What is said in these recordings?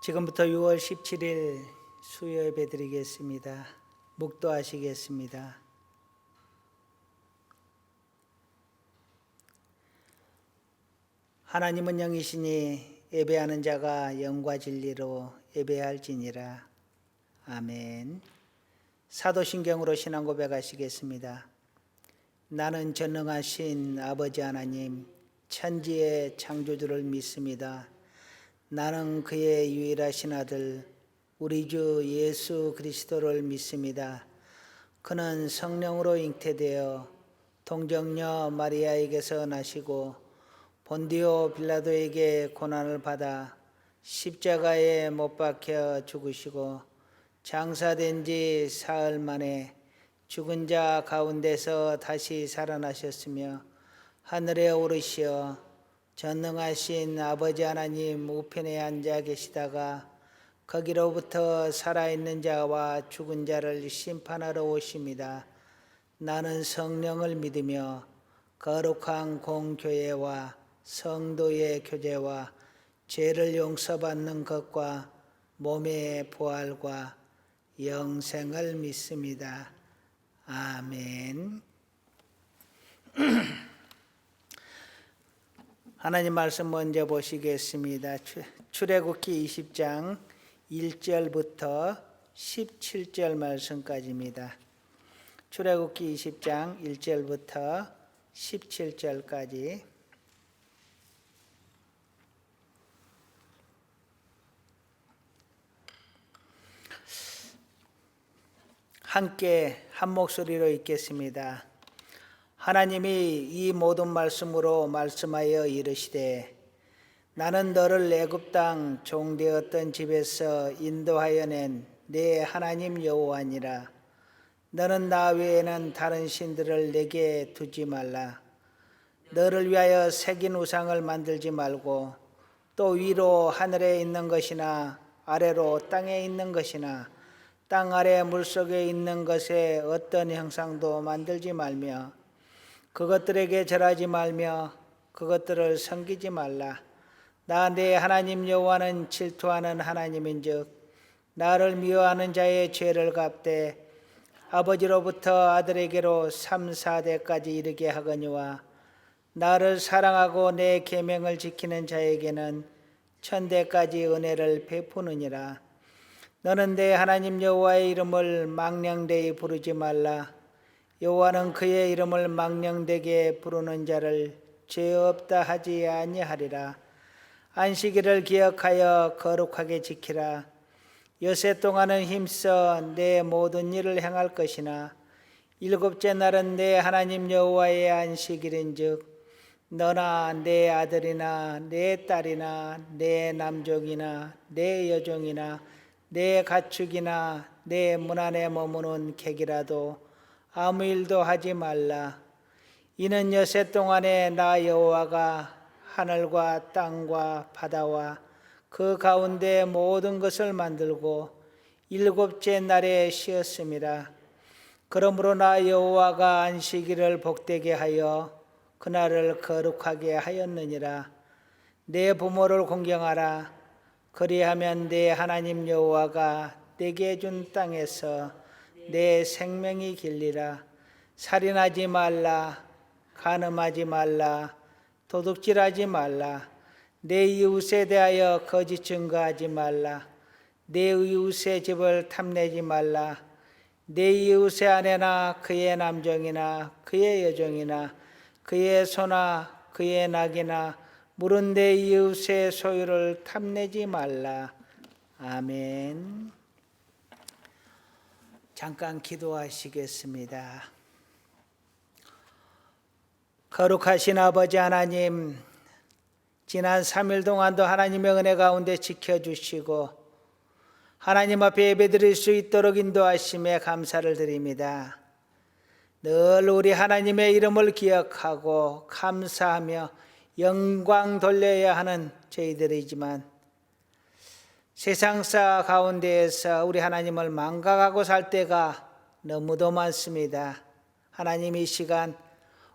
지금부터 6월 17일 수요 예배 드리겠습니다. 묵도하시겠습니다. 하나님은 영이시니 예배하는 자가 영과 진리로 예배할지니라. 아멘. 사도신경으로 신앙 고백하시겠습니다. 나는 전능하신 아버지 하나님 천지의 창조주를 믿습니다. 나는 그의 유일하신 아들 우리 주 예수 그리스도를 믿습니다. 그는 성령으로 잉태되어 동정녀 마리아에게서 나시고 본디오 빌라도에게 고난을 받아 십자가에 못 박혀 죽으시고 장사된 지 사흘 만에 죽은 자 가운데서 다시 살아나셨으며 하늘에 오르시어 전능하신 아버지 하나님 우편에 앉아 계시다가 거기로부터 살아있는 자와 죽은 자를 심판하러 오십니다. 나는 성령을 믿으며 거룩한 공교회와 성도의 교제와 죄를 용서받는 것과 몸의 부활과 영생을 믿습니다. 아멘. 하나님 말씀 먼저 보시겠습니다. 출애굽기 20장 1절부터 17절 말씀까지입니다. 출애굽기 20장 1절부터 17절까지 함께 한 목소리로 읽겠습니다. 하나님이 이 모든 말씀으로 말씀하여 이르시되 나는 너를 애굽 땅 종되었던 집에서 인도하여 낸 내 하나님 여호와니라. 너는 나 외에는 다른 신들을 내게 두지 말라. 너를 위하여 새긴 우상을 만들지 말고 또 위로 하늘에 있는 것이나 아래로 땅에 있는 것이나 땅 아래 물속에 있는 것에 어떤 형상도 만들지 말며 그것들에게 절하지 말며 그것들을 섬기지 말라. 나 내 하나님 여호와는 질투하는 하나님인즉 나를 미워하는 자의 죄를 갚되 아버지로부터 아들에게로 3, 4대까지 이르게 하거니와 나를 사랑하고 내 계명을 지키는 자에게는 1000대까지 은혜를 베푸느니라. 너는 내 하나님 여호와의 이름을 망령되이 부르지 말라. 여호와는 그의 이름을 망령되게 부르는 자를 죄 없다 하지 아니하리라. 안식일을 기억하여 거룩하게 지키라. 여세 동안은 힘써 내 모든 일을 행할 것이나 일곱째 날은 내 하나님 여호와의 안식일인즉 너나 내 아들이나 내 딸이나 내 남종이나 내 여종이나 내 가축이나 내 문 안에 머무는 객이라도 아무 일도 하지 말라. 이는 여세 동안에 나 여호와가 하늘과 땅과 바다와 그 가운데 모든 것을 만들고 일곱째 날에 쉬었음이라. 그러므로 나 여호와가 안식일을 복되게 하여 그날을 거룩하게 하였느니라. 내 부모를 공경하라. 그리하면 내 하나님 여호와가 내게 준 땅에서 내 생명이 길리라. 살인하지 말라. 간음하지 말라. 도둑질하지 말라. 내 이웃에 대하여 거짓 증거하지 말라. 내 이웃의 집을 탐내지 말라. 내 이웃의 아내나 그의 남종이나 그의 여종이나 그의 소나 그의 낙이나 물은 내 이웃의 소유를 탐내지 말라. 아멘. 잠깐 기도하시겠습니다. 거룩하신 아버지 하나님, 지난 3일 동안도 하나님의 은혜 가운데 지켜주시고 하나님 앞에 예배드릴 수 있도록 인도하심에 감사를 드립니다. 늘 우리 하나님의 이름을 기억하고 감사하며 영광 돌려야 하는 저희들이지만 세상사 가운데에서 우리 하나님을 망각하고 살 때가 너무도 많습니다. 하나님 이 시간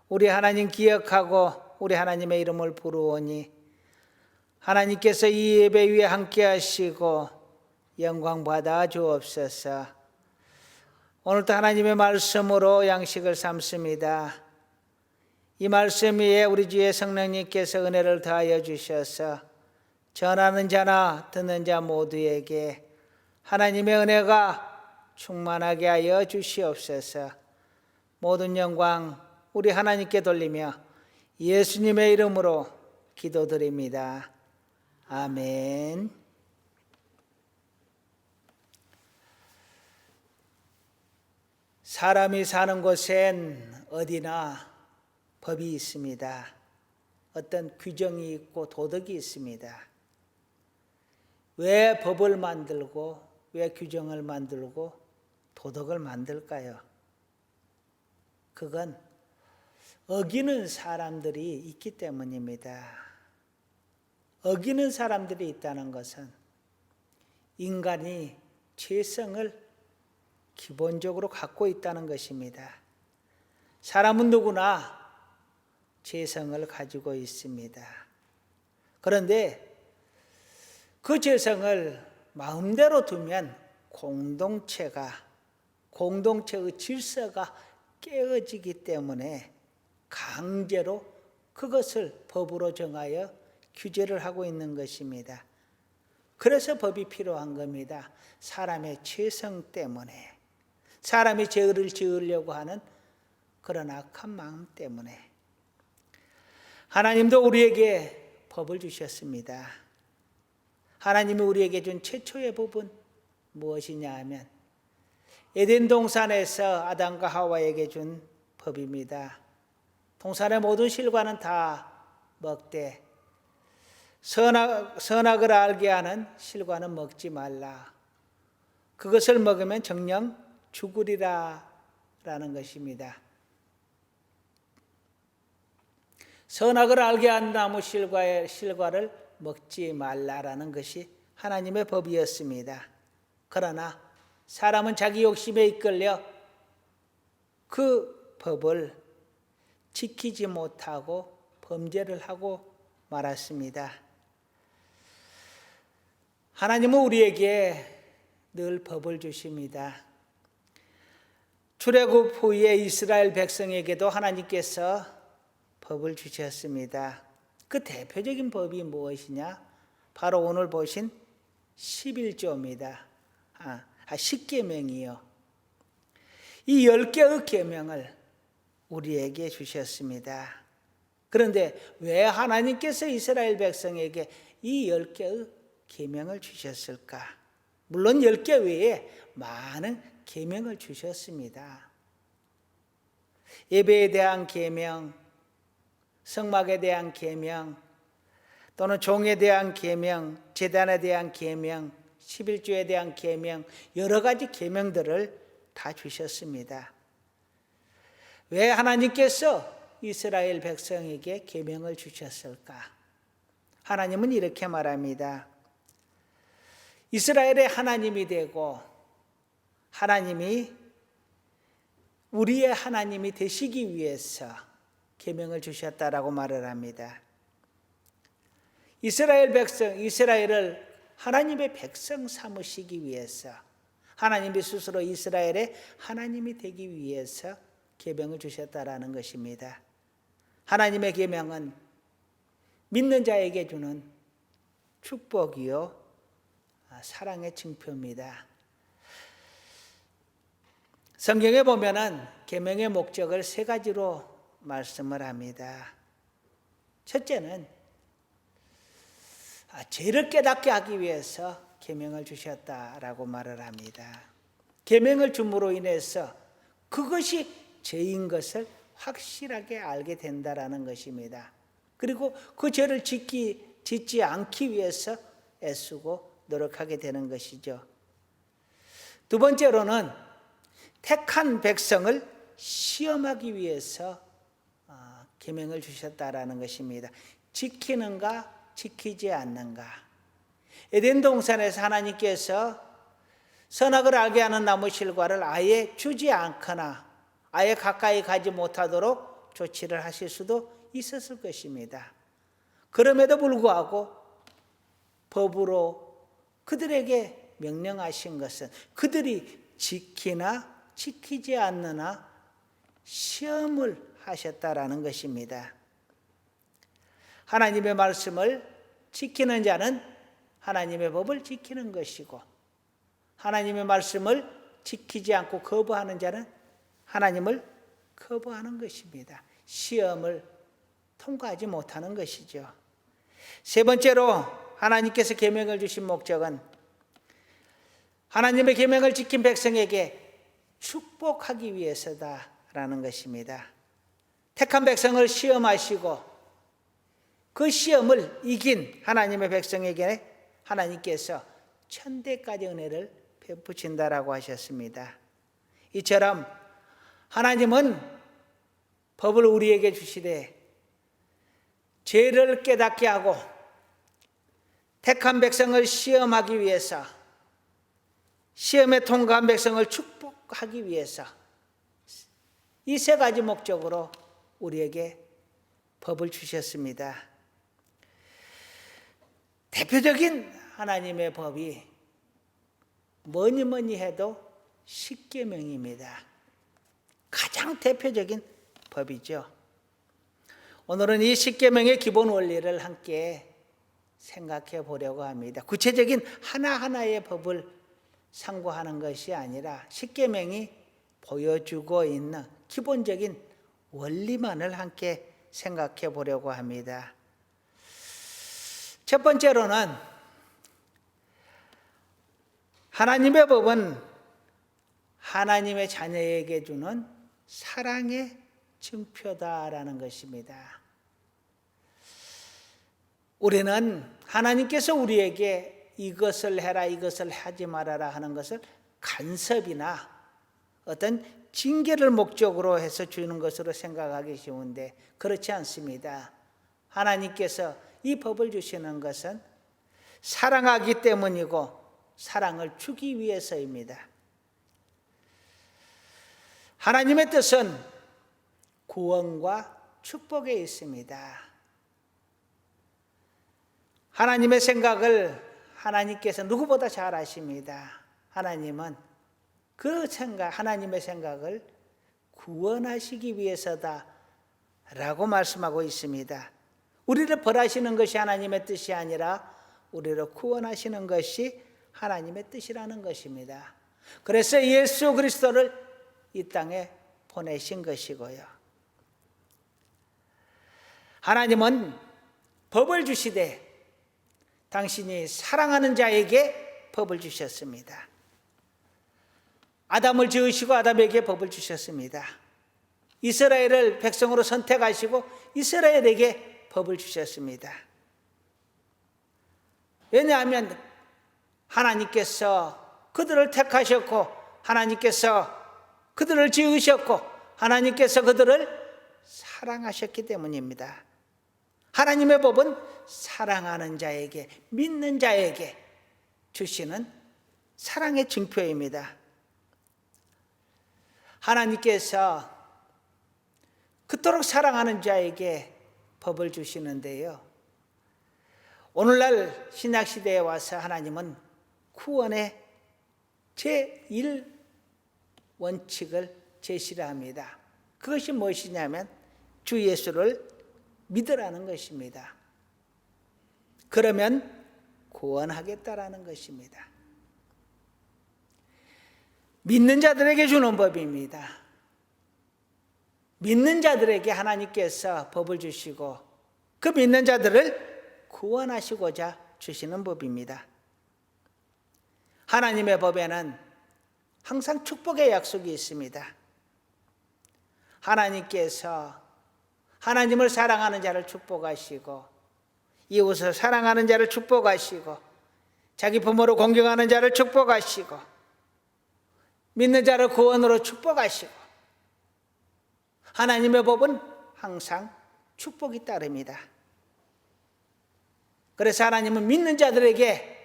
우리 하나님 기억하고 우리 하나님의 이름을 부르오니 하나님께서 이 예배 위에 함께 하시고 영광 받아 주옵소서. 오늘도 하나님의 말씀으로 양식을 삼습니다. 이 말씀 위에 우리 주의 성령님께서 은혜를 더하여 주셔서 전하는 자나 듣는 자 모두에게 하나님의 은혜가 충만하게 하여 주시옵소서. 모든 영광 우리 하나님께 돌리며 예수님의 이름으로 기도드립니다. 아멘. 사람이 사는 곳엔 어디나 법이 있습니다. 어떤 규정이 있고 도덕이 있습니다. 왜 법을 만들고 왜 규정을 만들고 도덕을 만들까요? 그건 어기는 사람들이 있기 때문입니다. 어기는 사람들이 있다는 것은 인간이 죄성을 기본적으로 갖고 있다는 것입니다. 사람은 누구나 죄성을 가지고 있습니다. 그런데 그 죄성을 마음대로 두면 공동체의 질서가 깨어지기 때문에 강제로 그것을 법으로 정하여 규제를 하고 있는 것입니다. 그래서 법이 필요한 겁니다. 사람의 죄성 때문에, 사람이 죄를 지으려고 하는 그런 악한 마음 때문에. 하나님도 우리에게 법을 주셨습니다. 하나님이 우리에게 준 최초의 법은 무엇이냐 하면 에덴 동산에서 아담과 하와에게 준 법입니다. 동산의 모든 실과는 다 먹되 선악을 알게 하는 실과는 먹지 말라. 그것을 먹으면 정녕 죽으리라 라는 것입니다. 선악을 알게 한 나무 실과를 먹지 말라라는 것이 하나님의 법이었습니다. 그러나 사람은 자기 욕심에 이끌려 그 법을 지키지 못하고 범죄를 하고 말았습니다. 하나님은 우리에게 늘 법을 주십니다. 출애굽 후에 이스라엘 백성에게도 하나님께서 법을 주셨습니다. 그 대표적인 법이 무엇이냐? 바로 오늘 보신 11조입니다. 10계명이요. 이 10개의 계명을 우리에게 주셨습니다. 그런데 왜 하나님께서 이스라엘 백성에게 이 10개의 계명을 주셨을까? 물론 10개 외에 많은 계명을 주셨습니다. 예배에 대한 계명, 성막에 대한 계명, 또는 종에 대한 계명, 제단에 대한 계명, 11조에 대한 계명, 여러 가지 계명들을 다 주셨습니다. 왜 하나님께서 이스라엘 백성에게 계명을 주셨을까? 하나님은 이렇게 말합니다. 이스라엘의 하나님이 되고 하나님이 우리의 하나님이 되시기 위해서 계명을 주셨다라고 말을 합니다. 이스라엘을 하나님의 백성 삼으시기 위해서, 하나님이 스스로 이스라엘의 하나님이 되기 위해서 계명을 주셨다라는 것입니다. 하나님의 계명은 믿는 자에게 주는 축복이요 사랑의 증표입니다. 성경에 보면은 계명의 목적을 3가지로 말씀을 합니다. 첫째는 죄를 깨닫게 하기 위해서 계명을 주셨다라고 말을 합니다. 계명을 줌으로 인해서 그것이 죄인 것을 확실하게 알게 된다라는 것입니다. 그리고 그 죄를 짓지 않기 위해서 애쓰고 노력하게 되는 것이죠. 두 번째로는 택한 백성을 시험하기 위해서 계명을 주셨다라는 것입니다. 지키는가 지키지 않는가. 에덴 동산에서 하나님께서 선악을 알게 하는 나무 실과를 아예 주지 않거나 아예 가까이 가지 못하도록 조치를 하실 수도 있었을 것입니다. 그럼에도 불구하고 법으로 그들에게 명령하신 것은 그들이 지키나 지키지 않느나 시험을 하셨다라는 것입니다. 하나님의 말씀을 지키는 자는 하나님의 법을 지키는 것이고, 하나님의 말씀을 지키지 않고 거부하는 자는 하나님을 거부하는 것입니다. 시험을 통과하지 못하는 것이죠. 세 번째로 하나님께서 계명을 주신 목적은 하나님의 계명을 지킨 백성에게 축복하기 위해서다라는 것입니다. 택한 백성을 시험하시고 그 시험을 이긴 하나님의 백성에게 하나님께서 천대까지 은혜를 베푸신다라고 하셨습니다. 이처럼 하나님은 법을 우리에게 주시되 죄를 깨닫게 하고 택한 백성을 시험하기 위해서, 시험에 통과한 백성을 축복하기 위해서 이 세 가지 목적으로 우리에게 법을 주셨습니다. 대표적인 하나님의 법이 뭐니 해도 십계명입니다. 가장 대표적인 법이죠. 오늘은 이 십계명의 기본 원리를 함께 생각해 보려고 합니다. 구체적인 하나하나의 법을 상고하는 것이 아니라 십계명이 보여주고 있는 기본적인 원리만을 함께 생각해 보려고 합니다. 첫 번째로는 하나님의 법은 하나님의 자녀에게 주는 사랑의 증표다라는 것입니다. 우리는 하나님께서 우리에게 이것을 해라, 이것을 하지 말아라 하는 것을 간섭이나 어떤 징계를 목적으로 해서 주는 것으로 생각하기 쉬운데 그렇지 않습니다. 하나님께서 이 법을 주시는 것은 사랑하기 때문이고 사랑을 주기 위해서입니다. 하나님의 뜻은 구원과 축복에 있습니다. 하나님의 생각을 하나님께서 누구보다 잘 아십니다. 하나님은 그 생각, 하나님의 생각을 구원하시기 위해서다라고 말씀하고 있습니다. 우리를 벌하시는 것이 하나님의 뜻이 아니라 우리를 구원하시는 것이 하나님의 뜻이라는 것입니다. 그래서 예수 그리스도를 이 땅에 보내신 것이고요. 하나님은 법을 주시되 당신이 사랑하는 자에게 법을 주셨습니다. 아담을 지으시고 아담에게 법을 주셨습니다. 이스라엘을 백성으로 선택하시고 이스라엘에게 법을 주셨습니다. 왜냐하면 하나님께서 그들을 택하셨고 하나님께서 그들을 지으셨고 하나님께서 그들을 사랑하셨기 때문입니다. 하나님의 법은 사랑하는 자에게, 믿는 자에게 주시는 사랑의 증표입니다. 하나님께서 그토록 사랑하는 자에게 법을 주시는데요. 오늘날 신약시대에 와서 하나님은 구원의 제1원칙을 제시를 합니다. 그것이 무엇이냐면 주 예수를 믿으라는 것입니다. 그러면 구원하겠다라는 것입니다. 믿는 자들에게 주는 법입니다. 믿는 자들에게 하나님께서 법을 주시고 그 믿는 자들을 구원하시고자 주시는 법입니다. 하나님의 법에는 항상 축복의 약속이 있습니다. 하나님께서 하나님을 사랑하는 자를 축복하시고 이웃을 사랑하는 자를 축복하시고 자기 부모를 공경하는 자를 축복하시고 믿는 자를 구원으로 축복하시고 하나님의 법은 항상 축복이 따릅니다. 그래서 하나님은 믿는 자들에게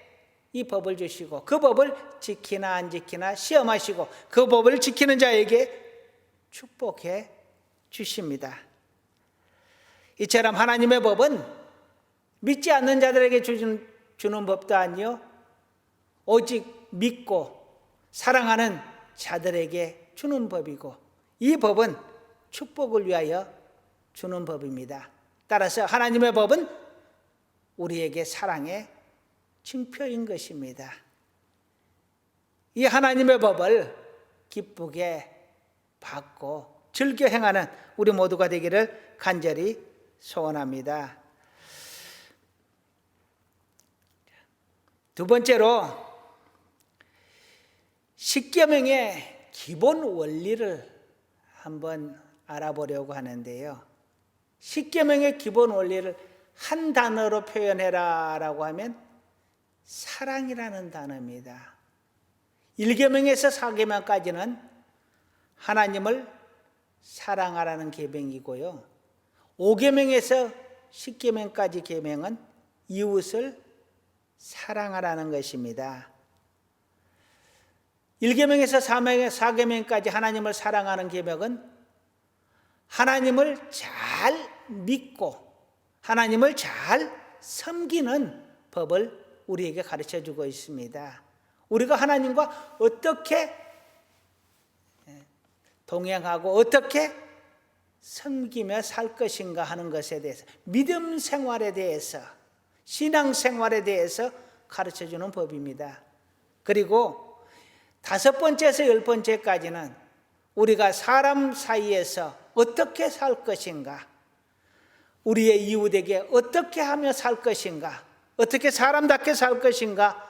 이 법을 주시고 그 법을 지키나 안 지키나 시험하시고 그 법을 지키는 자에게 축복해 주십니다. 이처럼 하나님의 법은 믿지 않는 자들에게 주신 주는 법도 아니요 오직 믿고 사랑하는 자들에게 주는 법이고, 이 법은 축복을 위하여 주는 법입니다. 따라서 하나님의 법은 우리에게 사랑의 징표인 것입니다. 이 하나님의 법을 기쁘게 받고 즐겨 행하는 우리 모두가 되기를 간절히 소원합니다. 두 번째로 십계명의 기본 원리를 한번 알아보려고 하는데요. 십계명의 기본 원리를 한 단어로 표현해라 라고 하면 사랑이라는 단어입니다. 1계명에서 4계명까지는 하나님을 사랑하라는 계명이고요, 5계명에서 10계명까지 계명은 이웃을 사랑하라는 것입니다. 1계명에서 4계명까지 하나님을 사랑하는 계명은 하나님을 잘 믿고 하나님을 잘 섬기는 법을 우리에게 가르쳐주고 있습니다. 우리가 하나님과 어떻게 동행하고 어떻게 섬기며 살 것인가 하는 것에 대해서, 믿음 생활에 대해서, 신앙 생활에 대해서 가르쳐주는 법입니다. 그리고 5번째에서 10번째까지는 우리가 사람 사이에서 어떻게 살 것인가, 우리의 이웃에게 어떻게 하며 살 것인가, 어떻게 사람답게 살 것인가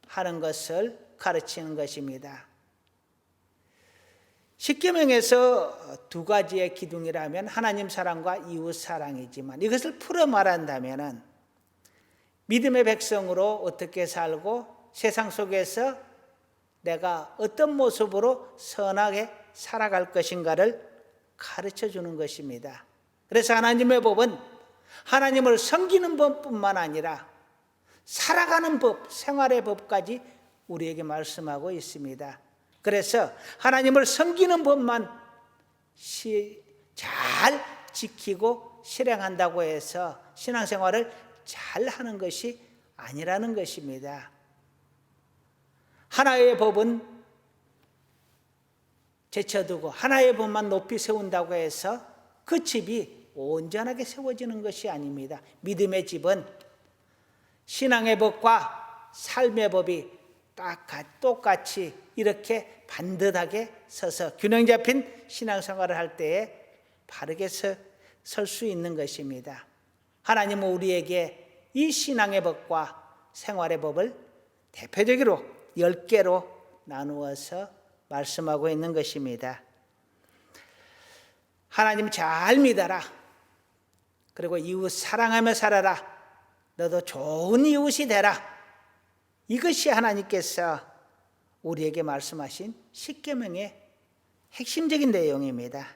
하는 것을 가르치는 것입니다. 10계명에서 2가지의 기둥이라면 하나님 사랑과 이웃 사랑이지만, 이것을 풀어 말한다면 믿음의 백성으로 어떻게 살고 세상 속에서 내가 어떤 모습으로 선하게 살아갈 것인가를 가르쳐 주는 것입니다. 그래서 하나님의 법은 하나님을 섬기는 법뿐만 아니라 살아가는 법, 생활의 법까지 우리에게 말씀하고 있습니다. 그래서 하나님을 섬기는 법만 잘 지키고 실행한다고 해서 신앙생활을 잘 하는 것이 아니라는 것입니다. 하나의 법은 제쳐두고 하나의 법만 높이 세운다고 해서 그 집이 온전하게 세워지는 것이 아닙니다. 믿음의 집은 신앙의 법과 삶의 법이 똑같이 이렇게 반듯하게 서서 균형 잡힌 신앙생활을 할 때에 바르게 설 수 있는 것입니다. 하나님은 우리에게 이 신앙의 법과 생활의 법을 대표적으로 10개로 나누어서 말씀하고 있는 것입니다. 하나님 잘 믿어라. 그리고 이웃 사랑하며 살아라. 너도 좋은 이웃이 되라. 이것이 하나님께서 우리에게 말씀하신 십계명의 핵심적인 내용입니다.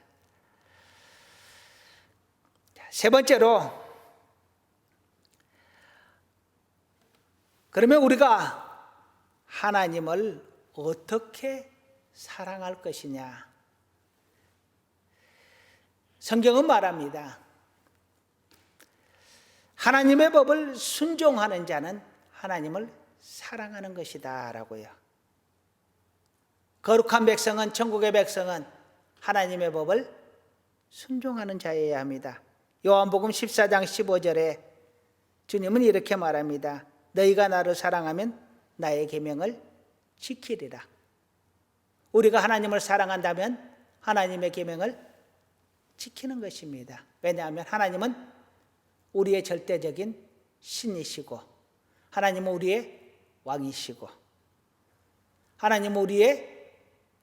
세 번째로, 그러면 우리가 하나님을 어떻게 사랑할 것이냐? 성경은 말합니다. 하나님의 법을 순종하는 자는 하나님을 사랑하는 것이다 라고요. 거룩한 백성은, 천국의 백성은 하나님의 법을 순종하는 자여야 합니다. 요한복음 14장 15절에 주님은 이렇게 말합니다. 너희가 나를 사랑하면 나의 계명을 지키리라. 우리가 하나님을 사랑한다면 하나님의 계명을 지키는 것입니다. 왜냐하면 하나님은 우리의 절대적인 신이시고, 하나님은 우리의 왕이시고, 하나님은 우리의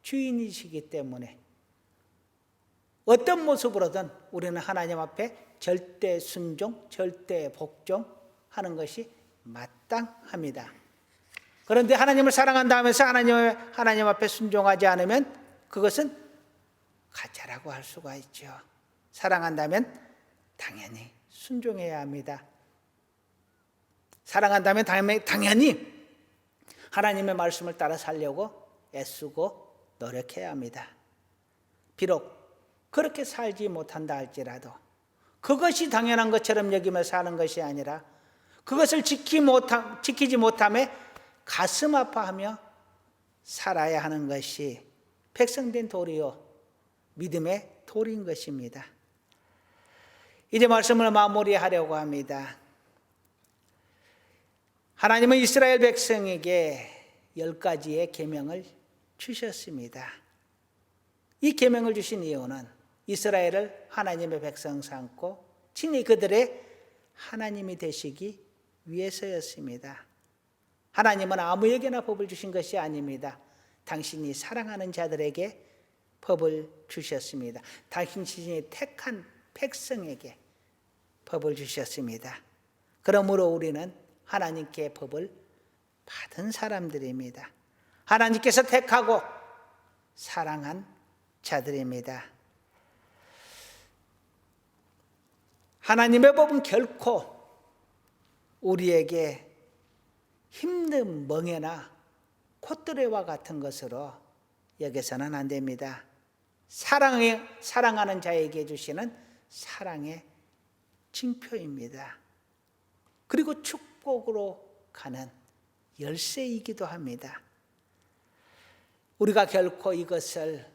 주인이시기 때문에 어떤 모습으로든 우리는 하나님 앞에 절대 순종, 절대 복종하는 것이 마땅합니다. 그런데 하나님을 사랑한다 하면서 하나님 앞에 순종하지 않으면 그것은 가짜라고 할 수가 있죠. 사랑한다면 당연히 순종해야 합니다. 사랑한다면 당연히 하나님의 말씀을 따라 살려고 애쓰고 노력해야 합니다. 비록 그렇게 살지 못한다 할지라도 그것이 당연한 것처럼 여기며 사는 것이 아니라 그것을 지키지 못함에 가슴 아파하며 살아야 하는 것이 백성된 도리요 믿음의 도리인 것입니다. 이제 말씀을 마무리하려고 합니다. 하나님은 이스라엘 백성에게 10가지의 계명을 주셨습니다. 이 계명을 주신 이유는 이스라엘을 하나님의 백성 삼고 친히 그들의 하나님이 되시기 위해서였습니다. 하나님은 아무에게나 법을 주신 것이 아닙니다. 당신이 사랑하는 자들에게 법을 주셨습니다. 당신이 택한 백성에게 법을 주셨습니다. 그러므로 우리는 하나님께 법을 받은 사람들입니다. 하나님께서 택하고 사랑한 자들입니다. 하나님의 법은 결코 우리에게 힘든 멍에나 콧대와 같은 것으로 여겨서는 안 됩니다. 사랑하는 자에게 주시는 사랑의 징표입니다. 그리고 축복으로 가는 열쇠이기도 합니다. 우리가 결코 이것을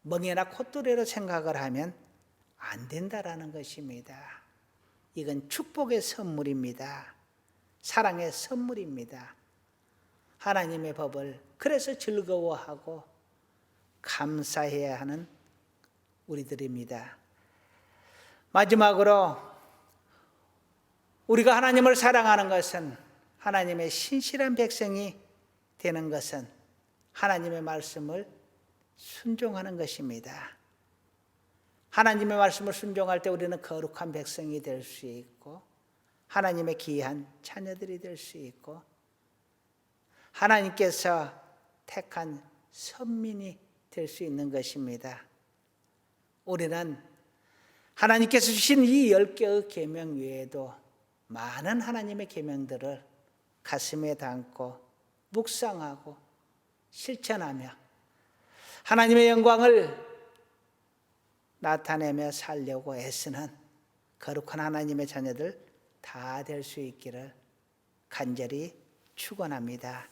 멍에나 콧대로 생각을 하면 안 된다라는 것입니다. 이건 축복의 선물입니다. 사랑의 선물입니다. 하나님의 법을 그래서 즐거워하고 감사해야 하는 우리들입니다. 마지막으로 우리가 하나님을 사랑하는 것은, 하나님의 신실한 백성이 되는 것은 하나님의 말씀을 순종하는 것입니다. 하나님의 말씀을 순종할 때 우리는 거룩한 백성이 될 수 있고 하나님의 귀한 자녀들이 될 수 있고 하나님께서 택한 선민이 될 수 있는 것입니다. 우리는 하나님께서 주신 이 10개의 계명 외에도 많은 하나님의 계명들을 가슴에 담고 묵상하고 실천하며 하나님의 영광을 나타내며 살려고 애쓰는 거룩한 하나님의 자녀들 다 될 수 있기를 간절히 축원합니다.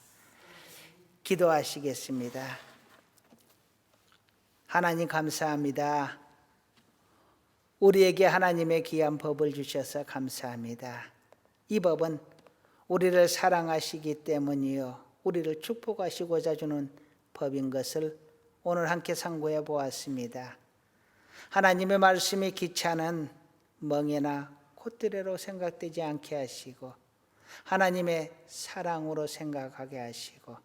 기도하시겠습니다. 하나님 감사합니다. 우리에게 하나님의 귀한 법을 주셔서 감사합니다. 이 법은 우리를 사랑하시기 때문이요 우리를 축복하시고자 주는 법인 것을 오늘 함께 상고해 보았습니다. 하나님의 말씀이 귀찮은 멍에나 콧대로 생각되지 않게 하시고 하나님의 사랑으로 생각하게 하시고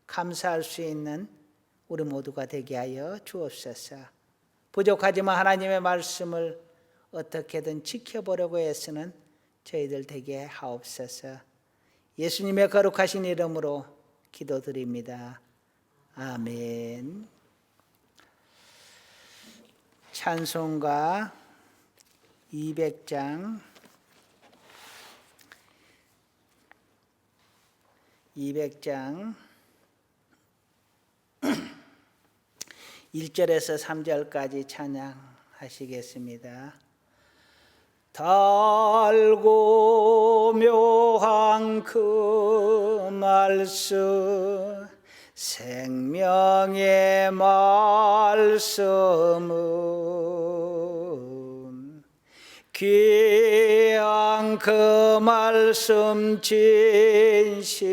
감사할 수 있는 우리 모두가 되게 하여 주옵소서. 부족하지만 하나님의 말씀을 어떻게든 지켜보려고 애쓰는 저희들 되게 하옵소서. 예수님의 거룩하신 이름으로 기도드립니다. 아멘. 찬송가 200장 1절에서 3절까지 찬양하시겠습니다. 달고 묘한 그 말씀 생명의 말씀은 귀한 그 말씀 진실로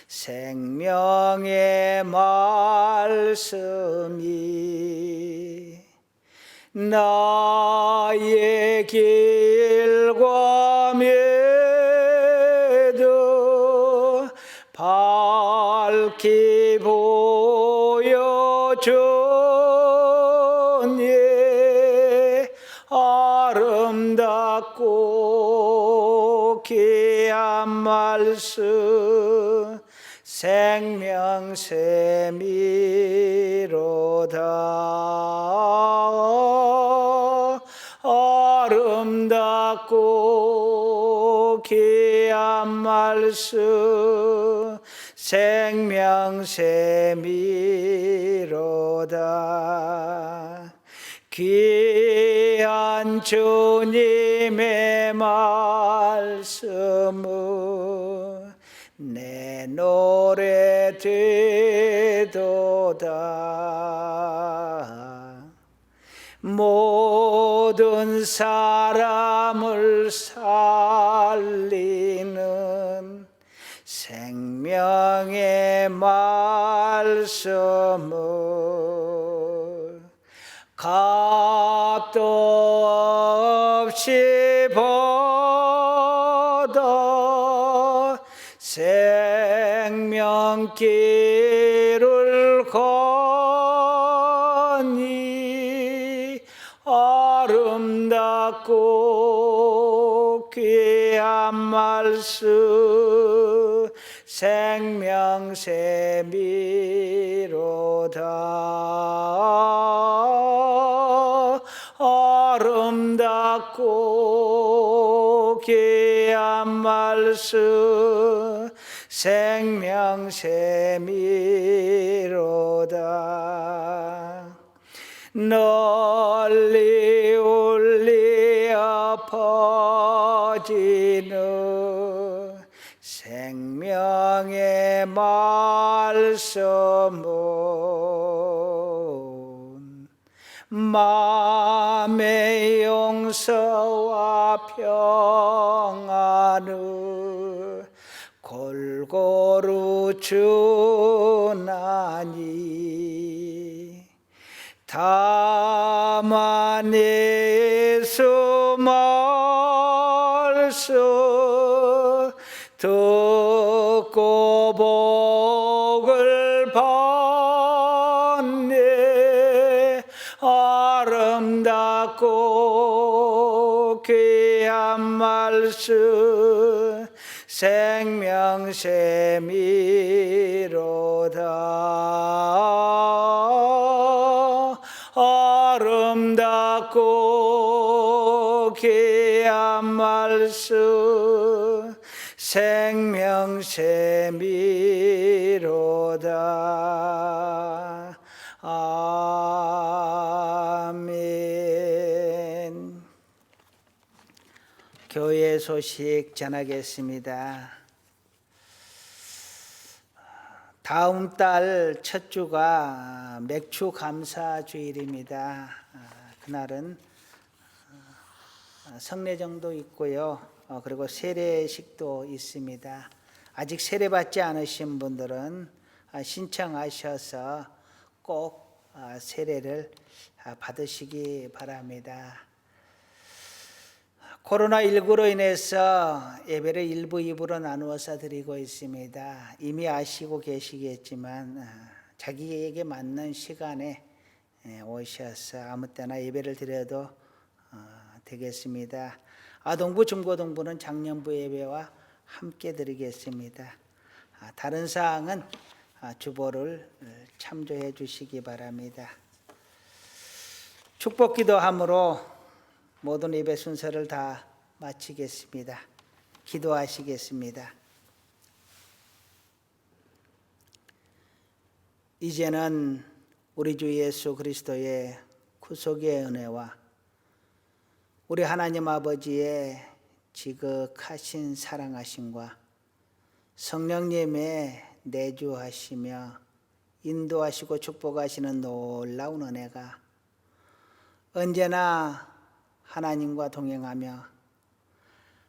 생명의 말씀이 나의 길과 매도 밝히 보여주니 아름답고 귀한 말씀 생명샘이로다. 아름답고 귀한 말씀 생명샘이로다. 귀한 귀한 주님의 말씀은 내 노래 되도다. 모든 사람을 살리는 생명의 말씀을 값도 없이 받아 생명길을 거니 아름답고 귀한 말씀 생명샘이로다. 아름답고 귀한 말씀 생명샘이로다. 널리 울리어 퍼지는 생명의 말씀은 마음의 용서와 평안을 골고루 주나니 다만 예수 말씀 듣고 복을 받네. 아름답고 귀한 말씀 생명샘이로다. 아름답고 귀한 말씀 생명샘이로다. 아멘. 교회 소식 전하겠습니다. 다음 달 첫 주가 맥주 감사 주일입니다. 그날은 성례정도 있고요. 그리고 세례식도 있습니다. 아직 세례받지 않으신 분들은 신청하셔서 꼭 세례를 받으시기 바랍니다. 코로나19로 인해서 예배를 1부, 2부로 나누어서 드리고 있습니다. 이미 아시고 계시겠지만 자기에게 맞는 시간에 오셔서 아무 때나 예배를 드려도 되겠습니다. 아동부, 중고등부는 작년부 예배와 함께 드리겠습니다. 다른 사항은 주보를 참조해 주시기 바랍니다. 축복기도함으로 모든 예배 순서를 다 마치겠습니다. 기도하시겠습니다. 이제는 우리 주 예수 그리스도의 구속의 은혜와 우리 하나님 아버지의 지극하신 사랑하심과 성령님의 내주하시며 인도하시고 축복하시는 놀라운 은혜가 언제나 하나님과 동행하며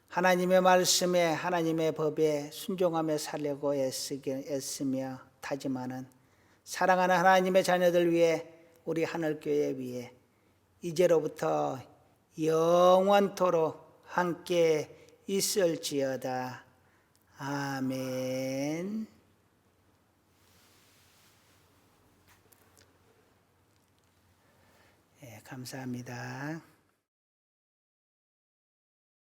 하나님의 말씀에 하나님의 법에 순종하며 살려고 애쓰며 다짐하는 사랑하는 하나님의 자녀들 위해 우리 하늘교회 위에 이제로부터 영원토록 함께 있을지어다. 아멘. 감사합니다.